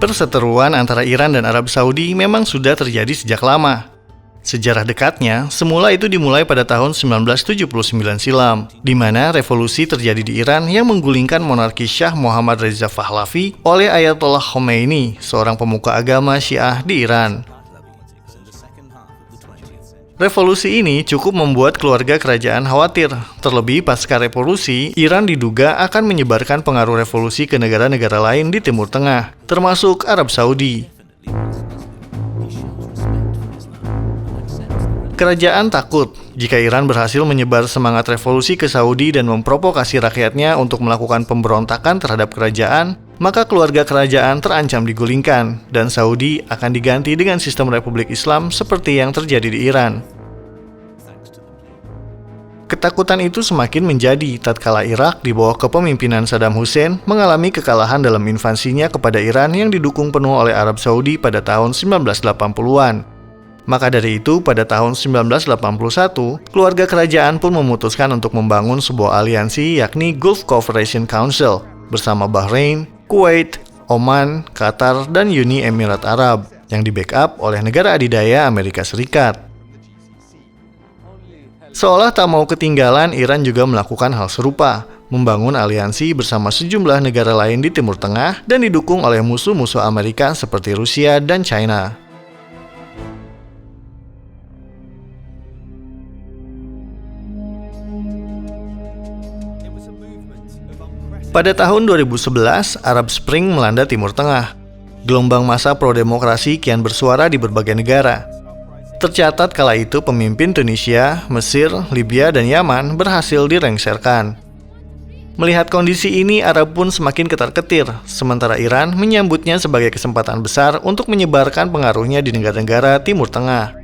Perseteruan antara Iran dan Arab Saudi memang sudah terjadi sejak lama. Sejarah dekatnya, semula itu dimulai pada tahun 1979 silam, di mana revolusi terjadi di Iran yang menggulingkan monarki Shah Muhammad Reza Pahlavi oleh Ayatollah Khomeini, seorang pemuka agama Syiah di Iran. Revolusi ini cukup membuat keluarga kerajaan khawatir. Terlebih pasca revolusi, Iran diduga akan menyebarkan pengaruh revolusi ke negara-negara lain di Timur Tengah, termasuk Arab Saudi. Kerajaan takut jika Iran berhasil menyebar semangat revolusi ke Saudi dan memprovokasi rakyatnya untuk melakukan pemberontakan terhadap kerajaan, maka keluarga kerajaan terancam digulingkan, dan Saudi akan diganti dengan sistem Republik Islam seperti yang terjadi di Iran. Ketakutan itu semakin menjadi tatkala Irak di bawah kepemimpinan Saddam Hussein mengalami kekalahan dalam invasinya kepada Iran yang didukung penuh oleh Arab Saudi pada tahun 1980-an. Maka dari itu, pada tahun 1981, keluarga kerajaan pun memutuskan untuk membangun sebuah aliansi yakni Gulf Cooperation Council bersama Bahrain, Kuwait, Oman, Qatar, dan Uni Emirat Arab yang di-backup oleh negara adidaya Amerika Serikat. Seolah tak mau ketinggalan, Iran juga melakukan hal serupa, membangun aliansi bersama sejumlah negara lain di Timur Tengah dan didukung oleh musuh-musuh Amerika seperti Rusia dan China. Pada tahun 2011, Arab Spring melanda Timur Tengah. Gelombang massa pro-demokrasi kian bersuara di berbagai negara. Tercatat kala itu pemimpin Tunisia, Mesir, Libya, dan Yaman berhasil dilengsarkan. Melihat kondisi ini, Arab pun semakin ketar-ketir, sementara Iran menyambutnya sebagai kesempatan besar untuk menyebarkan pengaruhnya di negara-negara Timur Tengah.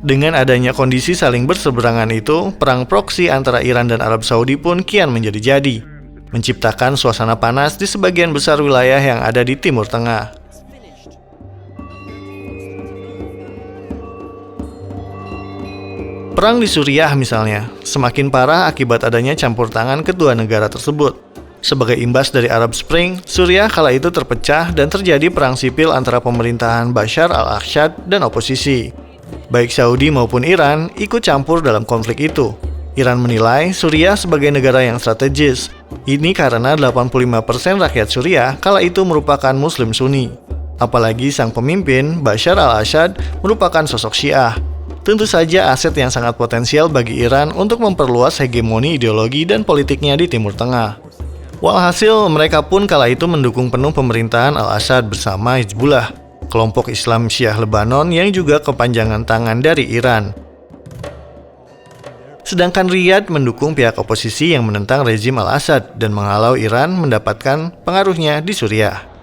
Dengan adanya kondisi saling berseberangan itu, perang proksi antara Iran dan Arab Saudi pun kian menjadi-jadi, menciptakan suasana panas di sebagian besar wilayah yang ada di Timur Tengah. Perang di Suriah misalnya, semakin parah akibat adanya campur tangan kedua negara tersebut. Sebagai imbas dari Arab Spring, Suriah kala itu terpecah dan terjadi perang sipil antara pemerintahan Bashar al-Assad dan oposisi. Baik Saudi maupun Iran ikut campur dalam konflik itu. Iran menilai Suriah sebagai negara yang strategis. Ini karena 85% rakyat Suriah kala itu merupakan Muslim Sunni. Apalagi sang pemimpin, Bashar al-Assad, merupakan sosok Syiah. Tentu saja aset yang sangat potensial bagi Iran untuk memperluas hegemoni ideologi dan politiknya di Timur Tengah. Walhasil, mereka pun kala itu mendukung penuh pemerintahan al-Assad bersama Hizbullah, kelompok Islam Syiah Lebanon yang juga kepanjangan tangan dari Iran. Sedangkan Riyadh mendukung pihak oposisi yang menentang rezim al-Assad dan menghalau Iran mendapatkan pengaruhnya di Suriah.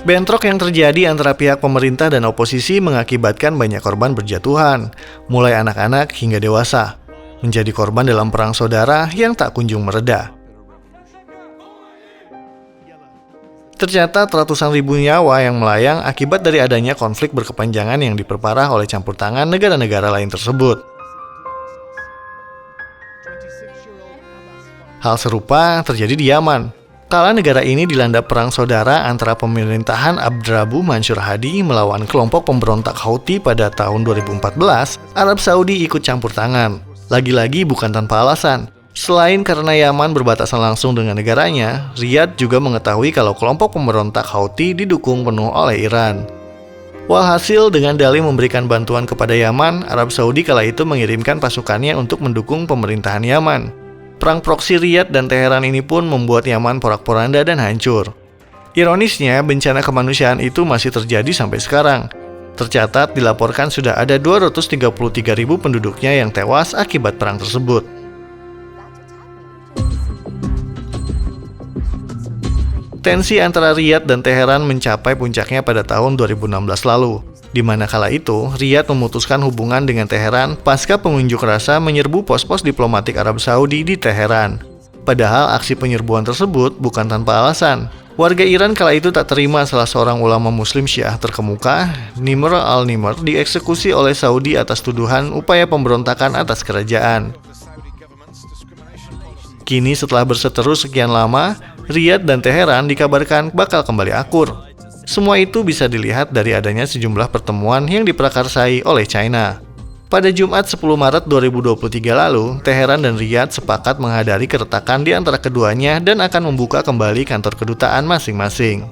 Bentrok yang terjadi antara pihak pemerintah dan oposisi mengakibatkan banyak korban berjatuhan, mulai anak-anak hingga dewasa, menjadi korban dalam perang saudara yang tak kunjung mereda. Tercatat ratusan ribu nyawa yang melayang akibat dari adanya konflik berkepanjangan yang diperparah oleh campur tangan negara-negara lain tersebut. Hal serupa terjadi di Yaman. Kala negara ini dilanda perang saudara antara pemerintahan Abdrabbuh Mansur Hadi melawan kelompok pemberontak Houthi pada tahun 2014, Arab Saudi ikut campur tangan. Lagi-lagi bukan tanpa alasan. Selain karena Yaman berbatasan langsung dengan negaranya, Riyadh juga mengetahui kalau kelompok pemberontak Houthi didukung penuh oleh Iran. Walhasil, dengan dalih memberikan bantuan kepada Yaman, Arab Saudi kala itu mengirimkan pasukannya untuk mendukung pemerintahan Yaman. Perang proksi Riyadh dan Teheran ini pun membuat Yaman porak-poranda dan hancur. Ironisnya, bencana kemanusiaan itu masih terjadi sampai sekarang. Tercatat dilaporkan sudah ada 233.000 penduduknya yang tewas akibat perang tersebut. Tensi antara Riyadh dan Teheran mencapai puncaknya pada tahun 2016 lalu, di mana kala itu Riyadh memutuskan hubungan dengan Teheran pasca pengunjuk rasa menyerbu pos-pos diplomatik Arab Saudi di Teheran. Padahal aksi penyerbuan tersebut bukan tanpa alasan. Warga Iran kala itu tak terima salah seorang ulama muslim Syiah terkemuka, Nimr al-Nimr, dieksekusi oleh Saudi atas tuduhan upaya pemberontakan atas kerajaan. Kini setelah berseteru sekian lama, Riyadh dan Teheran dikabarkan bakal kembali akur. Semua itu bisa dilihat dari adanya sejumlah pertemuan yang diprakarsai oleh China. Pada Jumat 10 Maret 2023 lalu, Teheran dan Riyadh sepakat menghadiri keretakan di antara keduanya dan akan membuka kembali kantor kedutaan masing-masing.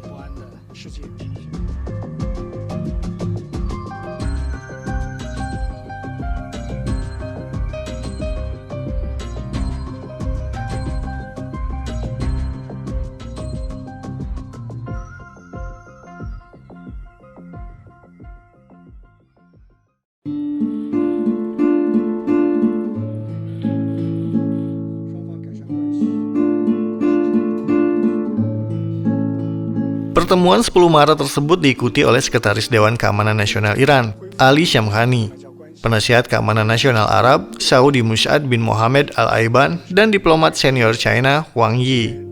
Pertemuan 10 Maret tersebut diikuti oleh Sekretaris Dewan Keamanan Nasional Iran, Ali Shamkhani, Penasihat Keamanan Nasional Arab, Saudi Mus'ad bin Mohammed Al-Aiban, dan diplomat senior China, Wang Yi.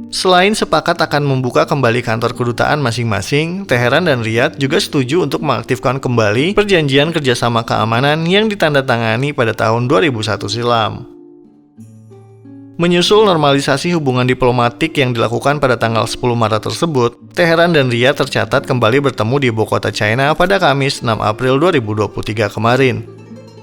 Selain sepakat akan membuka kembali kantor kedutaan masing-masing, Teheran dan Riyadh juga setuju untuk mengaktifkan kembali perjanjian kerjasama keamanan yang ditandatangani pada tahun 2001 silam. Menyusul normalisasi hubungan diplomatik yang dilakukan pada tanggal 10 Maret tersebut, Teheran dan Riyadh tercatat kembali bertemu di ibu kota China pada Kamis 6 April 2023 kemarin.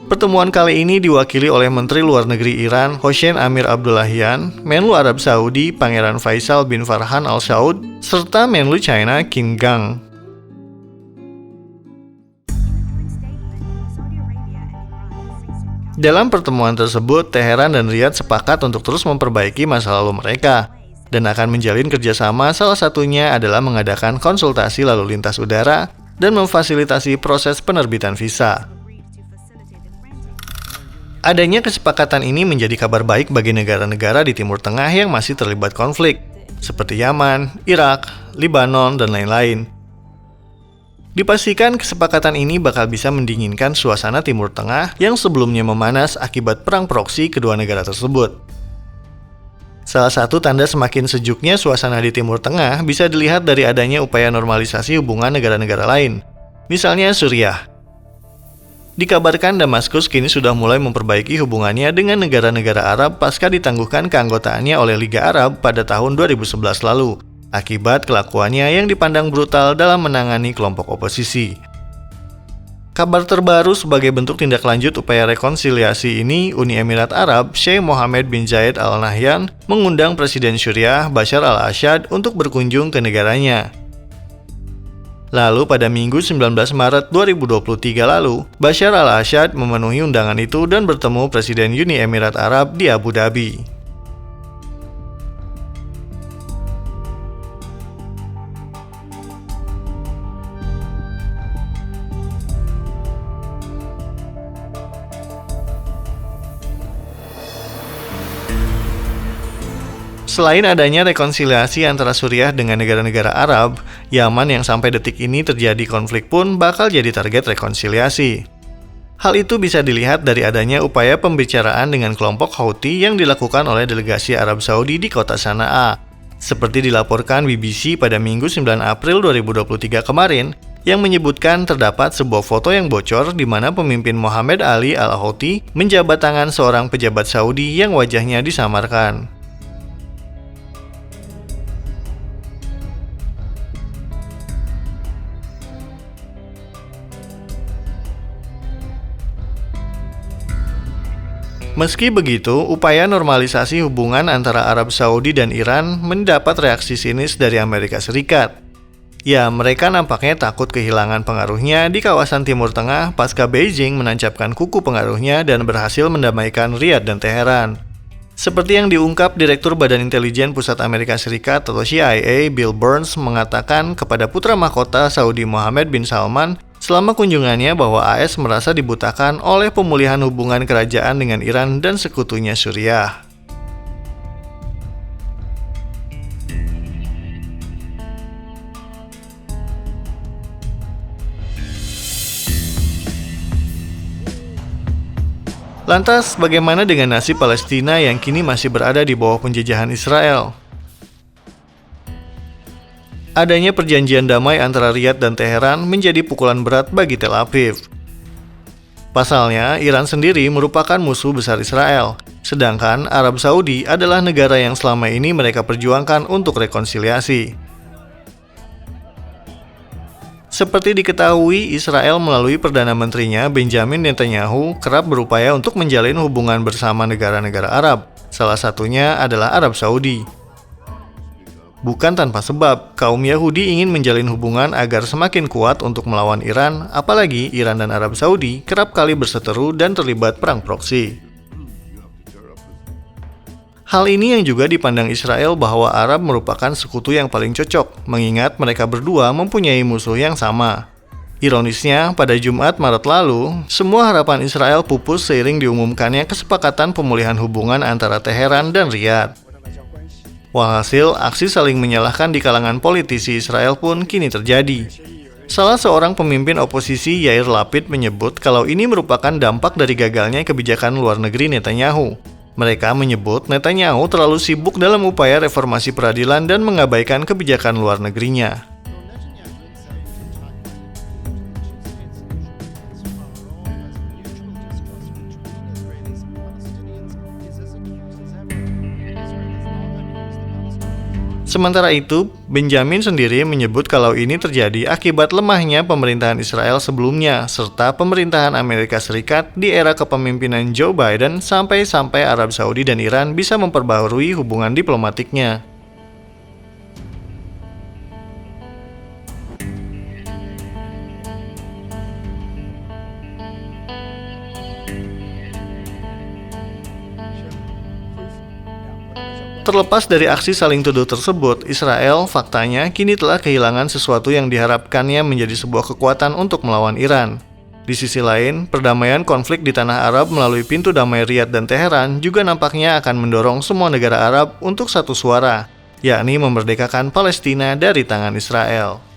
Pertemuan kali ini diwakili oleh Menteri Luar Negeri Iran, Hossein Amir Abdullahian, Menlu Arab Saudi, Pangeran Faisal bin Farhan Al Saud, serta Menlu China, Qin Gang. Dalam pertemuan tersebut, Teheran dan Riyadh sepakat untuk terus memperbaiki masa lalu mereka dan akan menjalin kerjasama, salah satunya adalah mengadakan konsultasi lalu lintas udara dan memfasilitasi proses penerbitan visa. Adanya kesepakatan ini menjadi kabar baik bagi negara-negara di Timur Tengah yang masih terlibat konflik, seperti Yaman, Irak, Libanon, dan lain-lain. Dipastikan kesepakatan ini bakal bisa mendinginkan suasana Timur Tengah yang sebelumnya memanas akibat perang proksi kedua negara tersebut. Salah satu tanda semakin sejuknya suasana di Timur Tengah bisa dilihat dari adanya upaya normalisasi hubungan negara-negara lain, misalnya Suriah. Dikabarkan Damaskus kini sudah mulai memperbaiki hubungannya dengan negara-negara Arab pasca ditangguhkan keanggotaannya oleh Liga Arab pada tahun 2011 lalu, akibat kelakuannya yang dipandang brutal dalam menangani kelompok oposisi. Kabar terbaru sebagai bentuk tindak lanjut upaya rekonsiliasi ini, Uni Emirat Arab, Sheikh Mohammed bin Zayed Al Nahyan, mengundang Presiden Suriah Bashar al-Assad untuk berkunjung ke negaranya. Lalu pada Minggu 19 Maret 2023 lalu, Bashar al-Assad memenuhi undangan itu dan bertemu Presiden Uni Emirat Arab di Abu Dhabi. Selain adanya rekonsiliasi antara Suriah dengan negara-negara Arab, Yaman yang sampai detik ini terjadi konflik pun bakal jadi target rekonsiliasi. Hal itu bisa dilihat dari adanya upaya pembicaraan dengan kelompok Houthi yang dilakukan oleh delegasi Arab Saudi di kota Sana'a. Seperti dilaporkan BBC pada Minggu 9 April 2023 kemarin, yang menyebutkan terdapat sebuah foto yang bocor di mana pemimpin Mohammed Ali Al-Houthi menjabat tangan seorang pejabat Saudi yang wajahnya disamarkan. Meski begitu, upaya normalisasi hubungan antara Arab Saudi dan Iran mendapat reaksi sinis dari Amerika Serikat. Ya, mereka nampaknya takut kehilangan pengaruhnya di kawasan Timur Tengah pasca Beijing menancapkan kuku pengaruhnya dan berhasil mendamaikan Riyadh dan Teheran. Seperti yang diungkap Direktur Badan Intelijen Pusat Amerika Serikat atau CIA, Bill Burns, mengatakan kepada putra mahkota Saudi Mohammed bin Salman selama kunjungannya bahwa AS merasa dibutakan oleh pemulihan hubungan kerajaan dengan Iran dan sekutunya Suriah. Lantas, bagaimana dengan nasib Palestina yang kini masih berada di bawah penjajahan Israel? Adanya perjanjian damai antara Riyadh dan Teheran menjadi pukulan berat bagi Tel Aviv. Pasalnya, Iran sendiri merupakan musuh besar Israel, sedangkan Arab Saudi adalah negara yang selama ini mereka perjuangkan untuk rekonsiliasi. Seperti diketahui, Israel melalui Perdana Menterinya Benjamin Netanyahu kerap berupaya untuk menjalin hubungan bersama negara-negara Arab, salah satunya adalah Arab Saudi. Bukan tanpa sebab, kaum Yahudi ingin menjalin hubungan agar semakin kuat untuk melawan Iran, apalagi Iran dan Arab Saudi kerap kali berseteru dan terlibat perang proksi. Hal ini yang juga dipandang Israel bahwa Arab merupakan sekutu yang paling cocok, mengingat mereka berdua mempunyai musuh yang sama. Ironisnya, pada Jumat Maret lalu, semua harapan Israel pupus seiring diumumkannya kesepakatan pemulihan hubungan antara Teheran dan Riyadh. Walhasil, aksi saling menyalahkan di kalangan politisi Israel pun kini terjadi. Salah seorang pemimpin oposisi Yair Lapid menyebut kalau ini merupakan dampak dari gagalnya kebijakan luar negeri Netanyahu. Mereka menyebut Netanyahu terlalu sibuk dalam upaya reformasi peradilan dan mengabaikan kebijakan luar negerinya. Sementara itu, Benjamin sendiri menyebut kalau ini terjadi akibat lemahnya pemerintahan Israel sebelumnya, serta pemerintahan Amerika Serikat di era kepemimpinan Joe Biden sampai Arab Saudi dan Iran bisa memperbaharui hubungan diplomatiknya. Terlepas dari aksi saling tuduh tersebut, Israel faktanya kini telah kehilangan sesuatu yang diharapkannya menjadi sebuah kekuatan untuk melawan Iran. Di sisi lain, perdamaian konflik di tanah Arab melalui pintu damai Riyadh dan Teheran juga nampaknya akan mendorong semua negara Arab untuk satu suara, yakni memerdekakan Palestina dari tangan Israel.